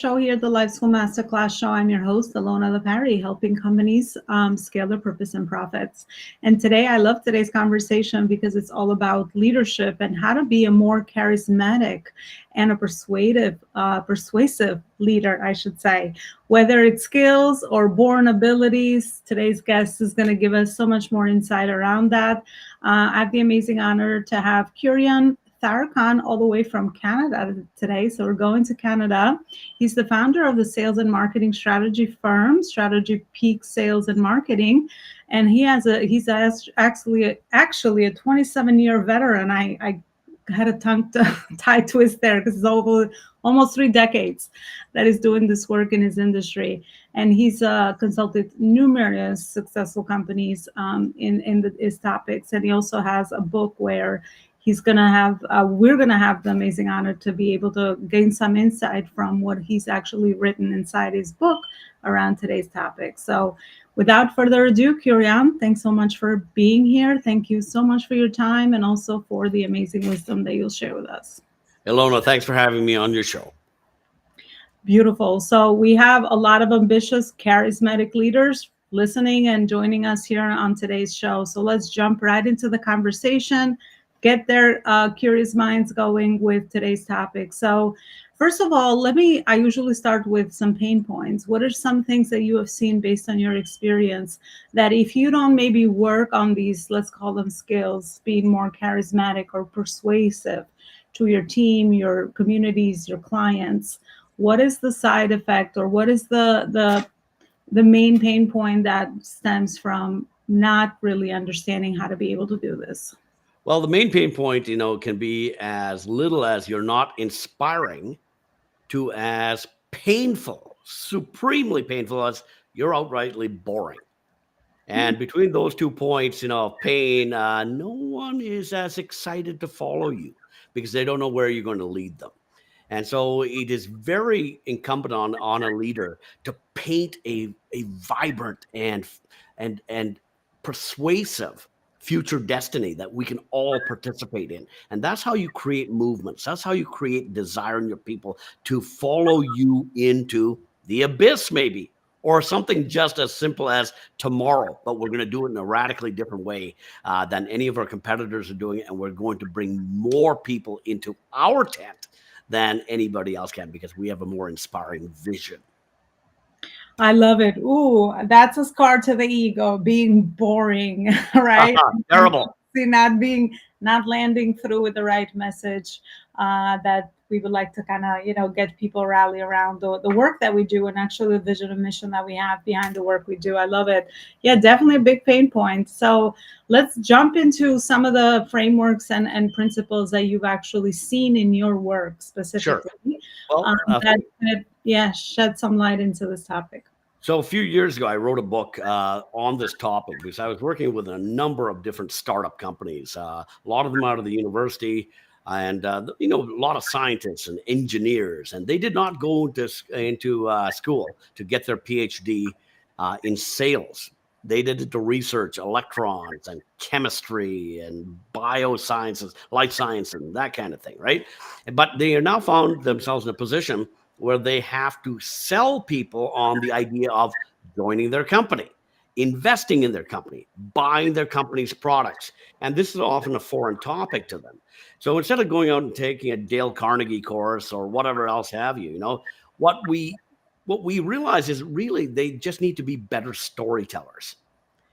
show here, the Life School Masterclass show. I'm your host, Elona Lepari, helping companies scale their purpose and profits. And today, I love today's conversation because it's all about leadership and how to be a more charismatic and a persuasive leader, I should say. Whether it's skills or born abilities, today's guest is going to give us so much more insight around that. I have the amazing honor to have Kurian Tharakan all the way from Canada today. So we're going to Canada. He's the founder of the sales and marketing strategy firm, Strategy Peak Sales and Marketing, and he's actually a 27-year veteran. I had a tongue tie twist there because it's over almost 3 decades that he's doing this work in his industry, and he's consulted numerous successful companies in his topics, and he also has a book where we're gonna have the amazing honor to be able to gain some insight from what he's actually written inside his book around today's topic. So without further ado, Kurian, thanks so much for being here. Thank you so much for your time and also for the amazing wisdom that you'll share with us. Elona, thanks for having me on your show. Beautiful. So we have a lot of ambitious, charismatic leaders listening and joining us here on today's show. So let's jump right into the conversation, get their curious minds going with today's topic. So first of all, I usually start with some pain points. What are some things that you have seen based on your experience that if you don't maybe work on these, let's call them skills, being more charismatic or persuasive to your team, your communities, your clients, what is the side effect or what is the main pain point that stems from not really understanding how to be able to do this? Well, the main pain point, can be as little as you're not inspiring to as painful, supremely painful as you're outrightly boring. And between those 2 points, of pain, no one is as excited to follow you because they don't know where you're going to lead them. And so it is very incumbent on a leader to paint a vibrant and persuasive future destiny that we can all participate in. And that's how you create movements. That's how you create desire in your people to follow you into the abyss, maybe, or something just as simple as tomorrow, but we're going to do it in a radically different way than any of our competitors are doing it. And we're going to bring more people into our tent than anybody else can because we have a more inspiring vision. I love it. Ooh, that's a scar to the ego, being boring, right? Terrible. Not landing through with the right message that we would like to kind of, get people rally around the work that we do and actually the vision and mission that we have behind the work we do. I love it. Yeah, definitely a big pain point. So let's jump into some of the frameworks and principles that you've actually seen in your work specifically. Sure. Well, that shed some light into this topic. So a few years ago, I wrote a book on this topic because I was working with a number of different startup companies, a lot of them out of the university, and a lot of scientists and engineers, and they did not go into school to get their PhD in sales. They did it to research electrons and chemistry and biosciences, life science, and that kind of thing, right? But they are now found themselves in a position where they have to sell people on the idea of joining their company, investing in their company, buying their company's products. And this is often a foreign topic to them. So instead of going out and taking a Dale Carnegie course or whatever else have you, what we realize is really they just need to be better storytellers.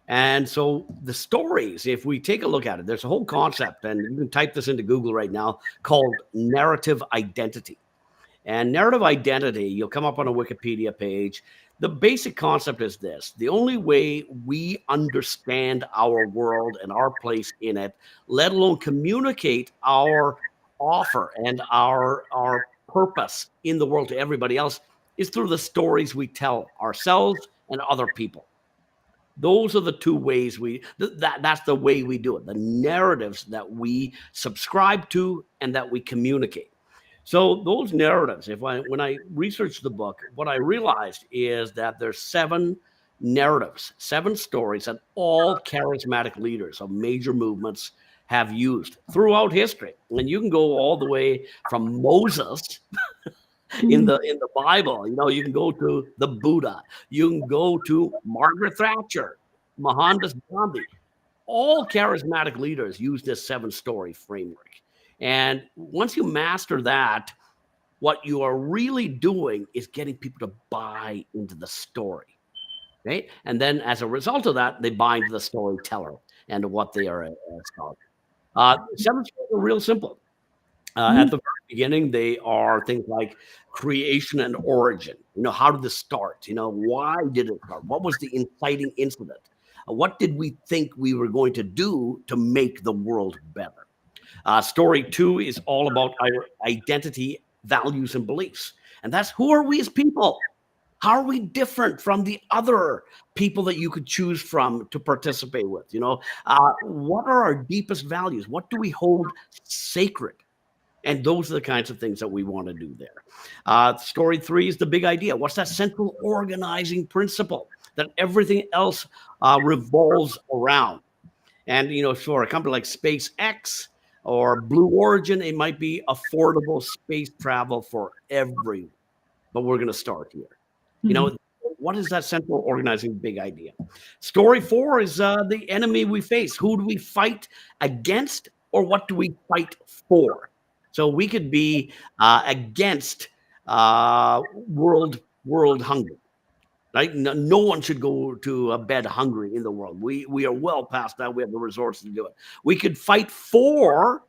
And so the stories, if we take a look at it, there's a whole concept, and you can type this into Google right now, called narrative identity. And narrative identity, you'll come up on a Wikipedia page. The basic concept is this: the only way we understand our world and our place in it, let alone communicate our offer and our purpose in the world to everybody else, is through the stories we tell ourselves and other people. Those are the 2 ways that's the way we do it, the narratives that we subscribe to and that we communicate. So those narratives, when I researched the book, what I realized is that there's 7 narratives, 7 stories that all charismatic leaders of major movements have used throughout history. And you can go all the way from Moses in the Bible. You can go to the Buddha, you can go to Margaret Thatcher, Mohandas Gandhi. All charismatic leaders use this 7-story framework. And once you master that, what you are really doing is getting people to buy into the story. Right? And then as a result of that, they buy into the storyteller and what they are telling. 7 stories are real simple. At the very beginning, they are things like creation and origin. How did this start? Why did it start? What was the inciting incident? What did we think we were going to do to make the world better? Story 2 is all about our identity, values, and beliefs. And that's, who are we as people? How are we different from the other people that you could choose from to participate with? What are our deepest values? What do we hold sacred? And those are the kinds of things that we want to do there. Story 3 is the big idea. What's that central organizing principle that everything else revolves around? And, for a company like SpaceX or Blue Origin, it might be affordable space travel for everyone. But we're going to start here. What is that central organizing big idea? Story 4 is the enemy we face. Who do we fight against, or what do we fight for? So we could be against world hunger, right? No one should go to bed hungry in the world. We are well past that. We have the resources to do it. We could fight for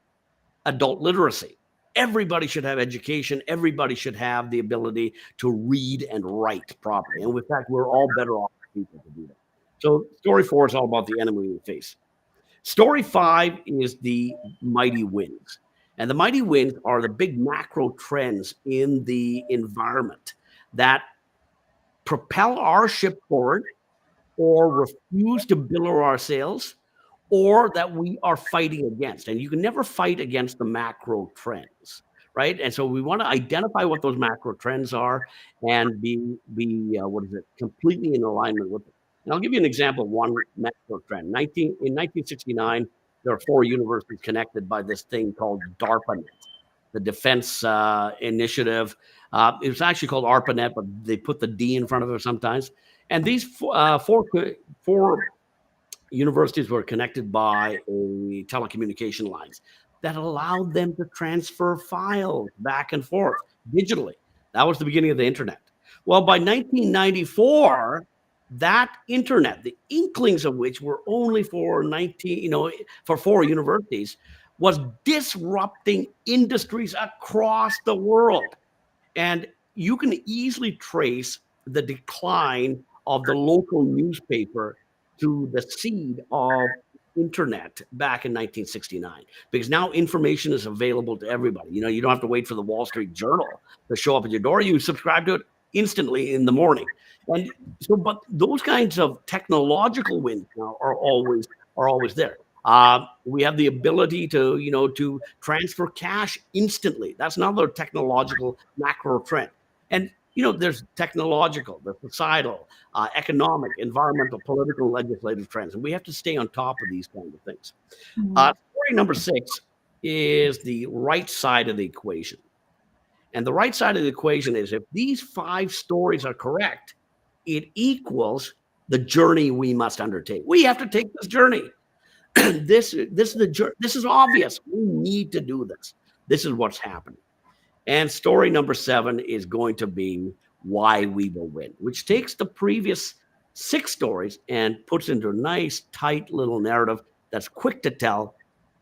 adult literacy. Everybody should have education. Everybody should have the ability to read and write properly. And in fact, we're all better off people to do that. So story 4 is all about the enemy we face. Story 5 is the mighty winds. And the mighty winds are the big macro trends in the environment that propel our ship forward or refuse to billow our sails, or that we are fighting against. And you can never fight against the macro trends, right? And so we want to identify what those macro trends are and be completely in alignment with them. And I'll give you an example of one macro trend. In 1969, there are 4 universities connected by this thing called DARPANET, the Defense Initiative. It was actually called ARPANET, but they put the D in front of it sometimes. And these four universities were connected by a telecommunication lines that allowed them to transfer files back and forth digitally. That was the beginning of the internet. Well, by 1994, that internet, the inklings of which were only for 4 universities, was disrupting industries across the world. And you can easily trace the decline of the local newspaper to the seed of internet back in 1969, because now information is available to everybody. You don't have to wait for the Wall Street Journal to show up at your door. You subscribe to it instantly in the morning. And so, but those kinds of technological wins now are always there. We have the ability to transfer cash instantly. That's another technological macro trend. And there's technological, there's societal, economic, environmental, political, legislative trends, and we have to stay on top of these kinds of things. Story number 6 is the right side of the equation. And the right side of the equation is, if these 5 stories are correct, it equals the journey we must undertake. We have to take this journey. This is obvious. We need to do this. This is what's happening. And story number 7 is going to be why we will win, which takes the previous 6 stories and puts into a nice, tight little narrative that's quick to tell,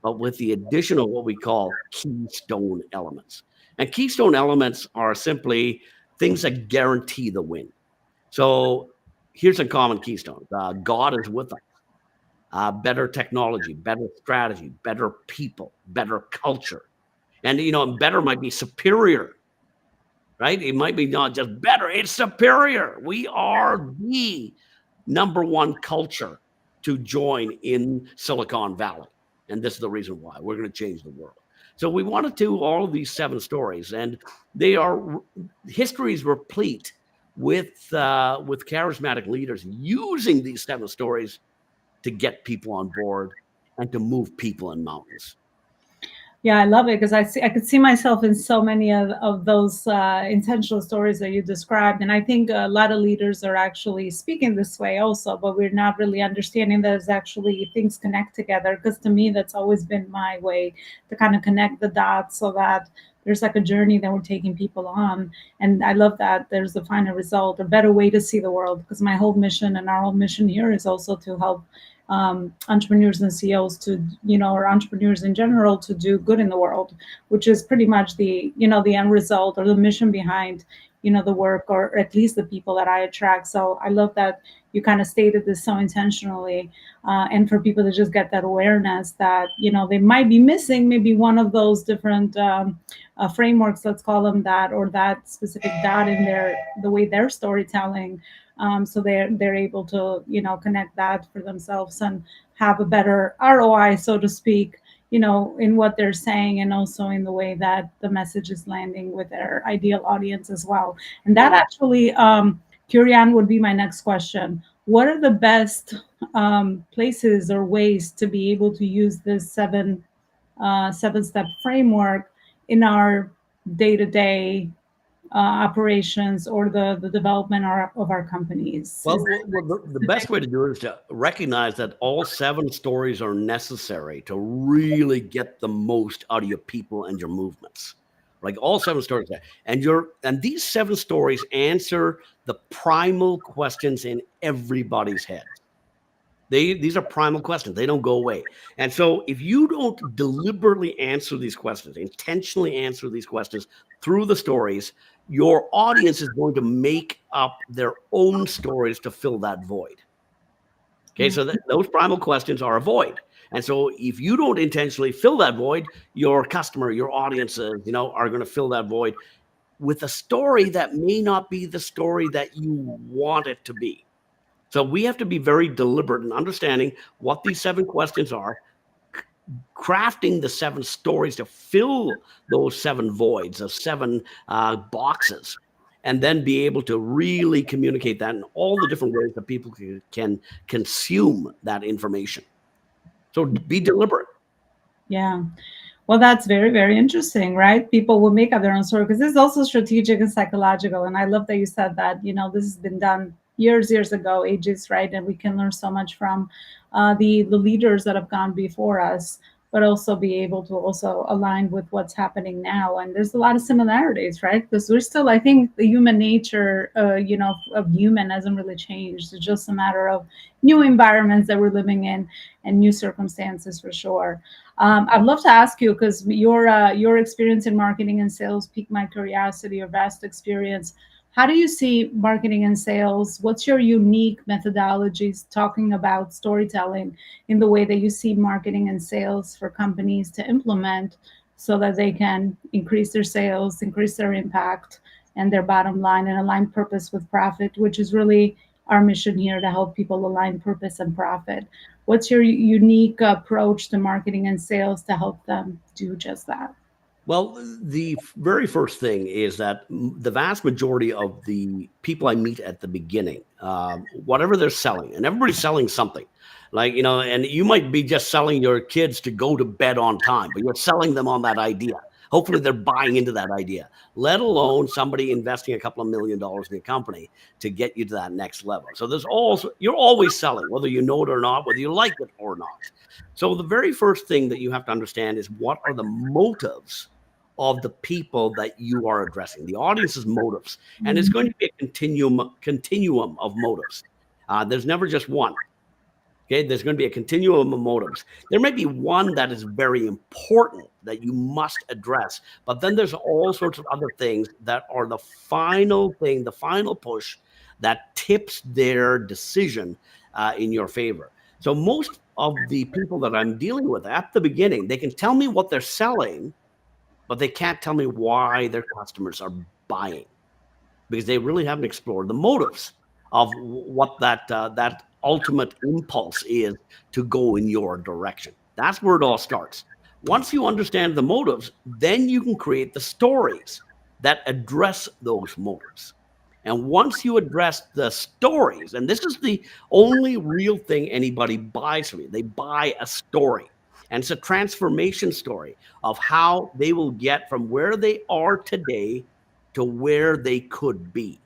but with the addition of what we call keystone elements. And keystone elements are simply things that guarantee the win. So here's a common keystone. God is with us. Better technology, better strategy, better people, better culture. And, better might be superior, right? It might be not just better, it's superior. We are the number 1 culture to join in Silicon Valley. And this is the reason why. We're going to change the world. So we want to do all of these 7 stories, and history is replete with charismatic leaders using these 7 stories to get people on board and to move people in mountains. Yeah, I love it because I could see myself in so many of those intentional stories that you described, and I think a lot of leaders are actually speaking this way also, but we're not really understanding that it's actually things connect together. Because to me, that's always been my way to kind of connect the dots so that there's like a journey that we're taking people on, and I love that there's a final result, a better way to see the world. Because my whole mission and our whole mission here is also to help entrepreneurs and CEOs to, or entrepreneurs in general to do good in the world, which is pretty much the end result or the mission behind, the work or at least the people that I attract. So I love that you kind of stated this so intentionally, and for people to just get that awareness that, they might be missing maybe one of those different frameworks, let's call them that, or that specific dot in the way they're storytelling, so they're able to connect that for themselves and have a better ROI, so to speak, in what they're saying, and also in the way that the message is landing with their ideal audience as well. And that actually, Kurian, would be my next question. What are the best places or ways to be able to use this seven-step framework in our day-to-day operations or the development of our companies? The best way to do it is to recognize that all 7 stories are necessary to really get the most out of your people and your movements. Like all 7 stories, and these 7 stories answer the primal questions in everybody's head. These are primal questions. They don't go away. And so if you don't deliberately answer these questions, intentionally answer these questions through the stories, your audience is going to make up their own stories to fill that void. Okay, so those primal questions are a void. And so if you don't intentionally fill that void, your customer, your audiences, are going to fill that void with a story that may not be the story that you want it to be. So we have to be very deliberate in understanding what these 7 questions are, crafting the 7 stories to fill those 7 voids, those 7 boxes, and then be able to really communicate that in all the different ways that people can consume that information. So be deliberate. Yeah. Well, that's very, very interesting, right? People will make up their own story because this is also strategic and psychological. And I love that you said that, this has been done years ago, ages, right? And we can learn so much from the leaders that have gone before us, but also be able to also align with what's happening now. And there's a lot of similarities, right? Because we're still, I think the human nature, of human hasn't really changed. It's just a matter of new environments that we're living in and new circumstances for sure. I'd love to ask you, because your experience in marketing and sales piqued my curiosity, your vast experience. How do you see marketing and sales? What's your unique methodologies talking about storytelling in the way that you see marketing and sales for companies to implement so that they can increase their sales, increase their impact and their bottom line, and align purpose with profit, which is really our mission here, to help people align purpose and profit. What's your unique approach to marketing and sales to help them do just that? Well, the very first thing is that the vast majority of the people I meet at the beginning, whatever they're selling, and everybody's selling something, like, and you might be just selling your kids to go to bed on time, but you're selling them on that idea. Hopefully they're buying into that idea, let alone somebody investing a couple of $1 million in a company to get you to that next level. So you're always selling, whether you know it or not, whether you like it or not. So the very first thing that you have to understand is, what are the motives of the people that you are addressing, the audience's motives. And it's going to be a continuum of motives. There's never just one. Okay, there's going to be a continuum of motives. There may be one that is very important that you must address, but then there's all sorts of other things that are the final thing, the final push that tips their decision in your favor. So most of the people that I'm dealing with at the beginning, they can tell me what they're selling, but they can't tell me why their customers are buying, because they really haven't explored the motives of what that ultimate impulse is to go in your direction. That's where it all starts. Once you understand the motives, then you can create the stories that address those motives. And once you address the stories, and this is the only real thing anybody buys from you, they buy a story. And it's a transformation story of how they will get from where they are today to where they could be.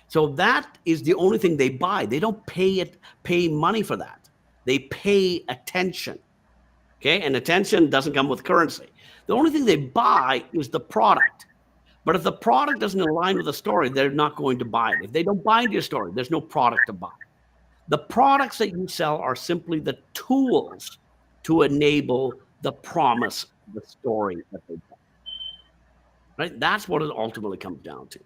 So that is the only thing they buy. They don't pay money for that. They pay attention. Okay. And attention doesn't come with currency. The only thing they buy is the product. But if the product doesn't align with the story, they're not going to buy it. If they don't buy into your story, there's no product to buy. The products that you sell are simply the tools to enable the promise, the story that they tell. Right? That's what it ultimately comes down to.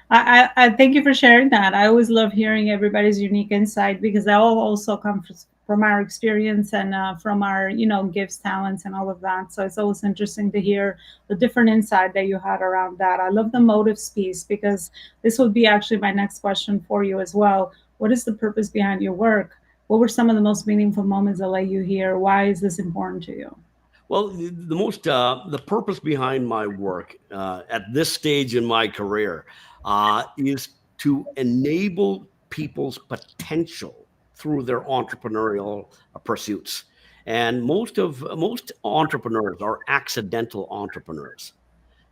I thank you for sharing that. I always love hearing everybody's unique insight because they all also come from our experience and from our, gifts, talents, and all of that. So it's always interesting to hear the different insight that you had around that. I love the motives piece because this would be actually my next question for you as well. What is the purpose behind your work? What were some of the most meaningful moments that let you hear? Why is this important to you? Well, the purpose behind my work at this stage in my career is to enable people's potential through their entrepreneurial pursuits. And most entrepreneurs are accidental entrepreneurs.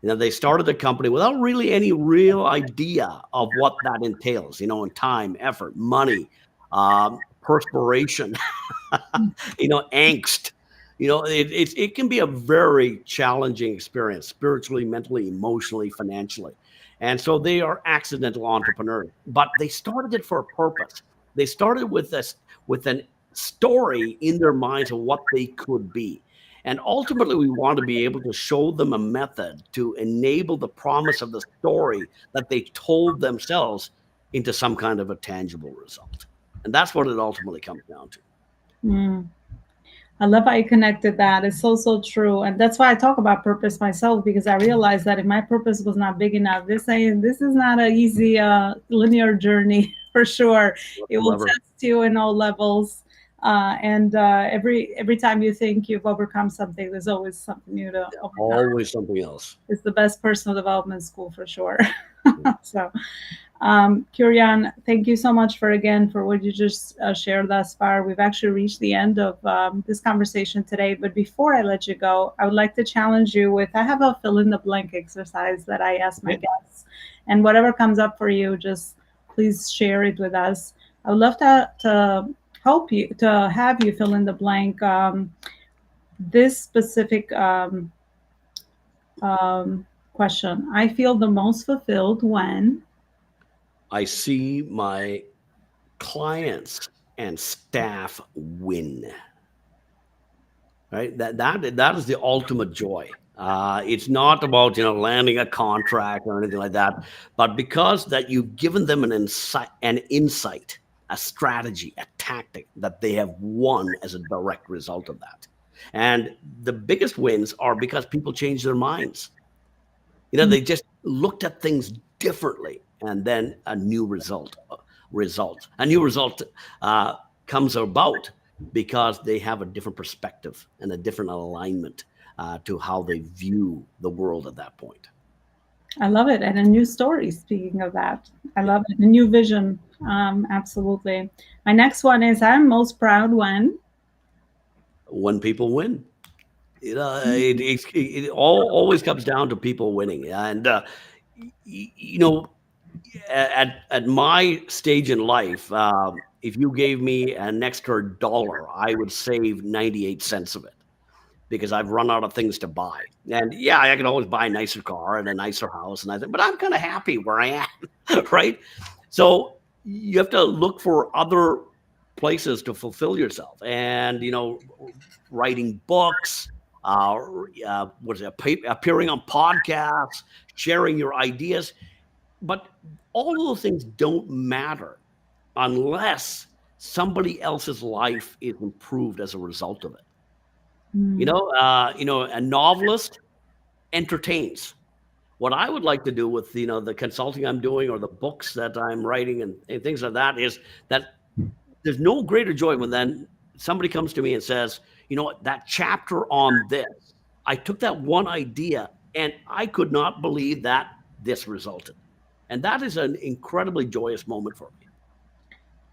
They started the company without really any real idea of what that entails. In time, effort, money, perspiration, angst. It can be a very challenging experience spiritually, mentally, emotionally, financially. And so they are accidental entrepreneurs, but they started it for a purpose. They started with an story in their minds of what they could be. And ultimately, we want to be able to show them a method to enable the promise of the story that they told themselves into some kind of a tangible result. And that's what it ultimately comes down to. Mm. I love how you connected that. It's so, so true. And that's why I talk about purpose myself, because I realized that if my purpose was not big enough, this is not an easy linear journey for sure. It will Whatsoever. test you in all levels. And every time you think you've overcome something, there's always something new to overcome. Always something else. It's the best personal development school for sure. So, Kurian, thank you so much for what you just shared thus far. We've actually reached the end of this conversation today. But before I let you go, I would like to challenge you with I have a fill in the blank exercise that I ask my guests. And whatever comes up for you, just please share it with us. I would love to help you, to have you fill in the blank this specific question. I feel the most fulfilled when I see my clients and staff win. Right? That is the ultimate joy. It's not about landing a contract or anything like that, but because that you've given them an insight, a strategy, a tactic that they have won as a direct result of that. And the biggest wins are because people change their minds. They just looked at things differently, and then a new result. A new result comes about because they have a different perspective and a different alignment to how they view the world at that point. I love it. And a new story, speaking of that. I love it. A new vision. Absolutely. My next one is I'm most proud when people win. It always comes down to people winning. And, at my stage in life, if you gave me an extra dollar, I would save 98 cents of it because I've run out of things to buy. And yeah, I can always buy a nicer car and a nicer house, but I'm kind of happy where I am, right? So you have to look for other places to fulfill yourself, and writing books, appearing on podcasts, sharing your ideas. But all of those things don't matter unless somebody else's life is improved as a result of it. A novelist entertains. What I would like to do with the consulting I'm doing or the books that I'm writing and things like that is that there's no greater joy when then somebody comes to me and says, that chapter on this, I took that one idea and I could not believe that this resulted. And that is an incredibly joyous moment for me.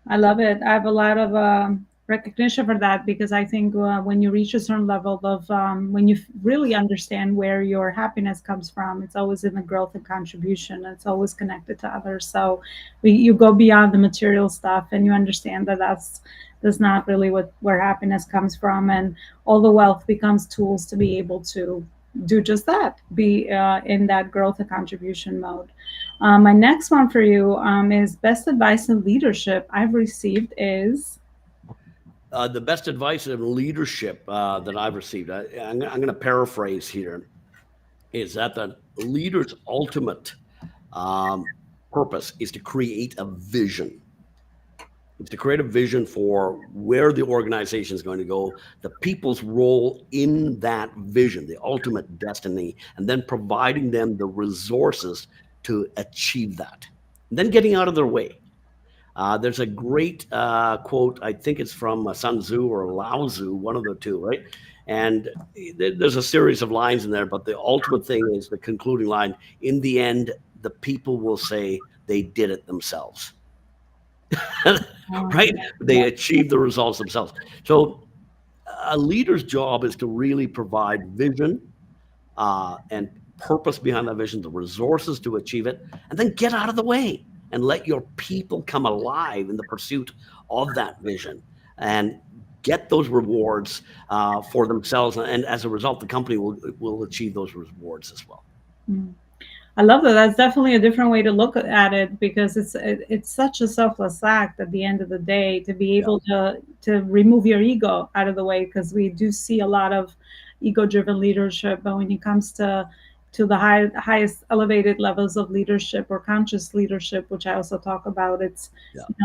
I love it. I have a lot of recognition for that, because I think when you reach a certain level of when you really understand where your happiness comes from, it's always in the growth and contribution. It's always connected to others. So you go beyond the material stuff, and you understand that that's not really what where happiness comes from, and all the wealth becomes tools to be able to do just that, be in that growth and contribution mode. My next one for you is best advice in leadership I've received is. The best advice in leadership that I've received, I'm going to paraphrase here, is that the leader's ultimate purpose is to create a vision. It's to create a vision for where the organization is going to go, the people's role in that vision, the ultimate destiny, and then providing them the resources to achieve that. And then getting out of their way. There's a great quote, I think it's from Sun Tzu or Lao Tzu, one of the two, right? And there's a series of lines in there, but the ultimate thing is the concluding line. In the end, the people will say they did it themselves. Right? They achieve the results themselves. So a leader's job is to really provide vision and purpose behind that vision, the resources to achieve it, and then get out of the way and let your people come alive in the pursuit of that vision and get those rewards for themselves. And as a result, the company will achieve those rewards as well. Mm. I love that. That's definitely a different way to look at it, because it's such a selfless act at the end of the day to be able to remove your ego out of the way, because we do see a lot of ego-driven leadership. But when it comes to the highest elevated levels of leadership or conscious leadership, which I also talk about, it's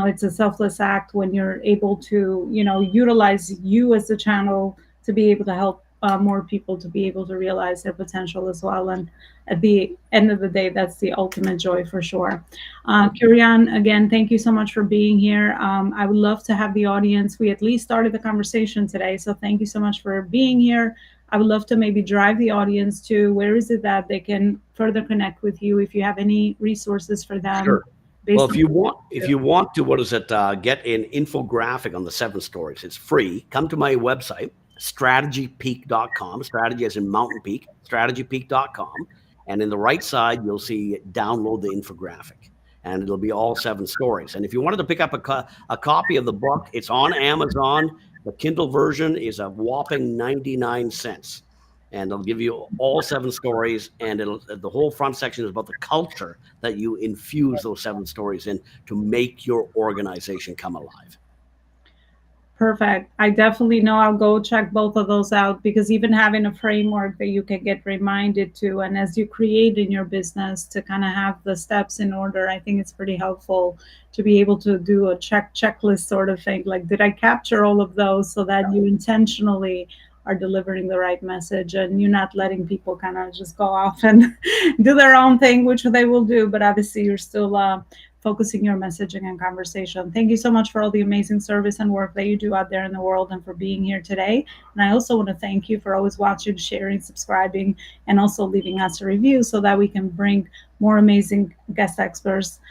it's a selfless act when you're able to utilize you as a channel to be able to help more people to be able to realize their potential as well. And at the end of the day, that's the ultimate joy for sure. Kurian, again, thank you so much for being here. I would love to have the audience. We at least started the conversation today, so thank you so much for being here. I would love to maybe drive the audience to where is it that they can further connect with you, if you have any resources for them. Sure. Well, if you want to, what is it? Get an infographic on the 7 stories. It's free. Come to my website, strategypeak.com. Strategy as in mountain peak, strategypeak.com. And in the right side, you'll see download the infographic, and it'll be all 7 stories. And if you wanted to pick up a copy of the book, it's on Amazon. The Kindle version is a whopping 99 cents. And it'll give you all 7 stories, and the whole front section is about the culture that you infuse those 7 stories in to make your organization come alive. Perfect. I definitely know I'll go check both of those out, because even having a framework that you can get reminded to, and as you create in your business to kind of have the steps in order, I think it's pretty helpful to be able to do a checklist sort of thing. Like, did I capture all of those, so that you intentionally are delivering the right message, and you're not letting people kind of just go off and do their own thing, which they will do, but obviously you're still focusing your messaging and conversation. Thank you so much for all the amazing service and work that you do out there in the world, and for being here today. And I also want to thank you for always watching, sharing, subscribing, and also leaving us a review, so that we can bring more amazing guest experts,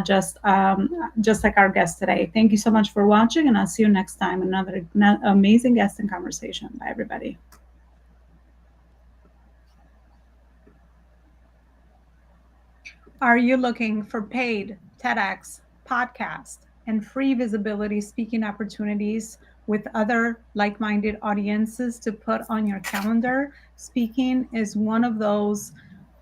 just like our guest today. Thank you so much for watching, and I'll see you next time. Another amazing guest and conversation. Bye, everybody. Are you looking for paid TEDx, podcast, and free visibility speaking opportunities with other like-minded audiences to put on your calendar? Speaking is one of those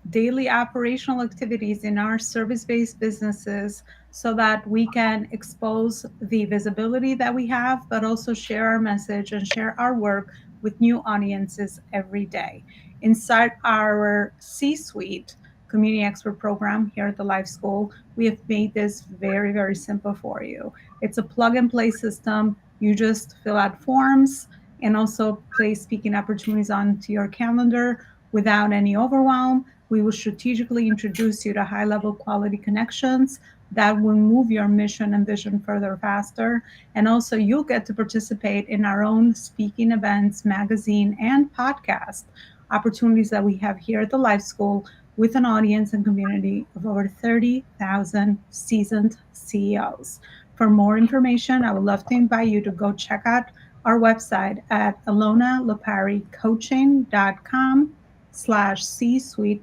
daily operational activities in our service-based businesses, so that we can expose the visibility that we have, but also share our message and share our work with new audiences every day. Inside our C-suite community expert program here at the Life School, we have made this very, very simple for you. It's a plug and play system. You just fill out forms and also place speaking opportunities onto your calendar without any overwhelm. We will strategically introduce you to high level quality connections that will move your mission and vision further faster. And also you'll get to participate in our own speaking events, magazine, and podcast opportunities that we have here at the Life School, with an audience and community of over 30,000 seasoned CEOs. for more information, I would love to invite you to go check out our website at elonaloparicoaching.com/C-suite